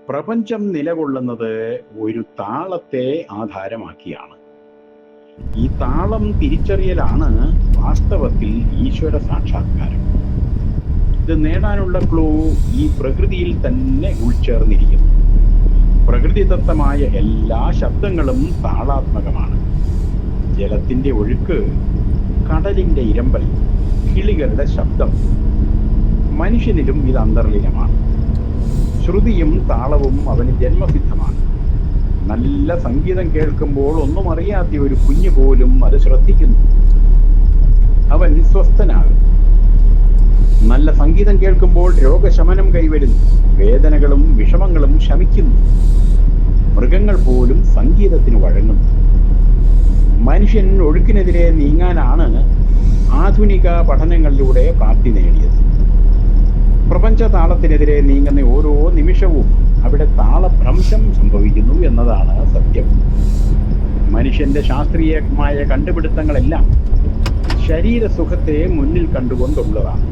പ്രപഞ്ചം നിലകൊള്ളുന്നത് ഒരു താളത്തെ ആധാരമാക്കിയാണ്. ഈ താളം തിരിച്ചറിയലാണ് വാസ്തവത്തിൽ ഈശ്വര സാക്ഷാത്കാരം. ഇത് നേടാനുള്ള ക്ലൂ ഈ പ്രകൃതിയിൽ തന്നെ ഉൾച്ചേർന്നിരിക്കുന്നു. പ്രകൃതിദത്തമായ എല്ലാ ശബ്ദങ്ങളും താളാത്മകമാണ്. ജലത്തിന്റെ ഒഴുക്ക്, കടലിന്റെ ഇരമ്പൽ, കിളികളുടെ ശബ്ദം. മനുഷ്യനിലും ഇത് അന്തർലീനമാണ്. ശ്രുതിയും താളവും അവന് ജന്മസിദ്ധമാണ്. നല്ല സംഗീതം കേൾക്കുമ്പോൾ ഒന്നും അറിയാത്ത ഒരു കുഞ്ഞു പോലും അത് ശ്രദ്ധിക്കുന്നു. അവൻ സ്വസ്ഥനാകും. നല്ല സംഗീതം കേൾക്കുമ്പോൾ രോഗശമനം കൈവരുന്നു. വേദനകളും വിഷമങ്ങളും ശമിക്കുന്നു. മൃഗങ്ങൾ പോലും സംഗീതത്തിന് വഴങ്ങുന്നു. മനുഷ്യൻ ഒഴുക്കിനെതിരെ നീങ്ങാനാണ് ആധുനിക പഠനങ്ങളിലൂടെ പ്രാപ്തി നേടിയത്. പ്രപഞ്ച താളത്തിനെതിരെ നീങ്ങുന്ന ഓരോ നിമിഷവും അവിടെ താളഭ്രംശം സംഭവിക്കുന്നു എന്നതാണ് സത്യം. മനുഷ്യന്റെ ശാസ്ത്രീയമായ കണ്ടുപിടുത്തങ്ങളെല്ലാം ശരീരസുഖത്തെ മുന്നിൽ കണ്ടുകൊണ്ടുള്ളതാണ്.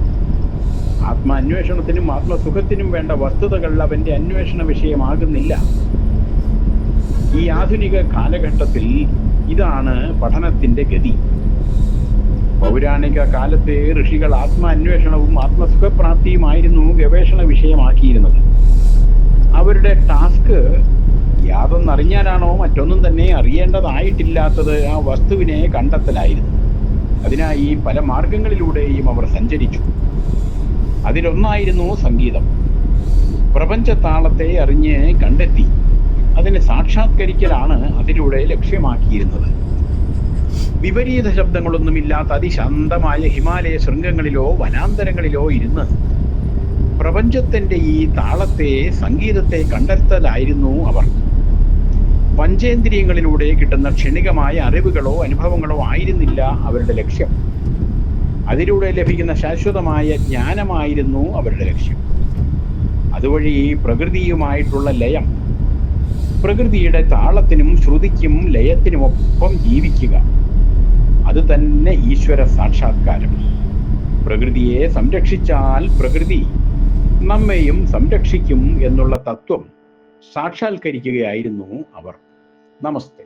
ആത്മാന്വേഷണത്തിനും ആത്മസുഖത്തിനും വേണ്ട വസ്തുതകൾ അവന്റെ അന്വേഷണ വിഷയമാകുന്നില്ല. ഈ ആധുനിക കാലഘട്ടത്തിൽ ഇതാണ് പഠനത്തിന്റെ ഗതി. പൗരാണിക കാലത്തെ ഋഷികൾ ആത്മാന്വേഷണവും ആത്മസുഖപ്രാപ്തിയുമായിരുന്നു ഗവേഷണ വിഷയമാക്കിയിരുന്നത്. അവരുടെ ടാസ്ക് യാതൊന്നറിഞ്ഞാലാണോ മറ്റൊന്നും തന്നെ അറിയേണ്ടതായിട്ടില്ലാത്തത് ആ വസ്തുവിനെ കണ്ടെത്തലായിരുന്നു. അതിനായി പല മാർഗങ്ങളിലൂടെയും അവർ സഞ്ചരിച്ചു. അതിലൊന്നായിരുന്നു സംഗീതം. പ്രപഞ്ചതാളത്തെ അറിഞ്ഞ് കണ്ടെത്തി അതിനെ സാക്ഷാത്കരിക്കലാണ് അതിലൂടെ ലക്ഷ്യമാക്കിയിരുന്നത്. വിപരീത ശബ്ദങ്ങളൊന്നുമില്ലാത്ത അതിശാന്തമായ ഹിമാലയ ശൃംഗങ്ങളിലോ വനാന്തരങ്ങളിലോ ഇരുന്ന് പ്രപഞ്ചത്തിന്റെ ഈ താളത്തെ, സംഗീതത്തെ കണ്ടെത്തലായിരുന്നു അവർ. പഞ്ചേന്ദ്രിയങ്ങളിലൂടെ കിട്ടുന്ന ക്ഷണികമായ അറിവുകളോ അനുഭവങ്ങളോ ആയിരുന്നില്ല അവരുടെ ലക്ഷ്യം. അതിലൂടെ ലഭിക്കുന്ന ശാശ്വതമായ ജ്ഞാനമായിരുന്നു അവരുടെ ലക്ഷ്യം. അതുവഴി പ്രകൃതിയുമായിട്ടുള്ള ലയം, പ്രകൃതിയുടെ താളത്തിനും ശ്രുതിക്കും ലയത്തിനുമൊപ്പം ജീവിക്കുക, അത് തന്നെ ഈശ്വര സാക്ഷാത്കാരം. പ്രകൃതിയെ സംരക്ഷിച്ചാൽ പ്രകൃതി നമ്മെയും സംരക്ഷിക്കും എന്നുള്ള തത്വം സാക്ഷാത്കരിക്കുകയായിരുന്നു അവർ. നമസ്തേ.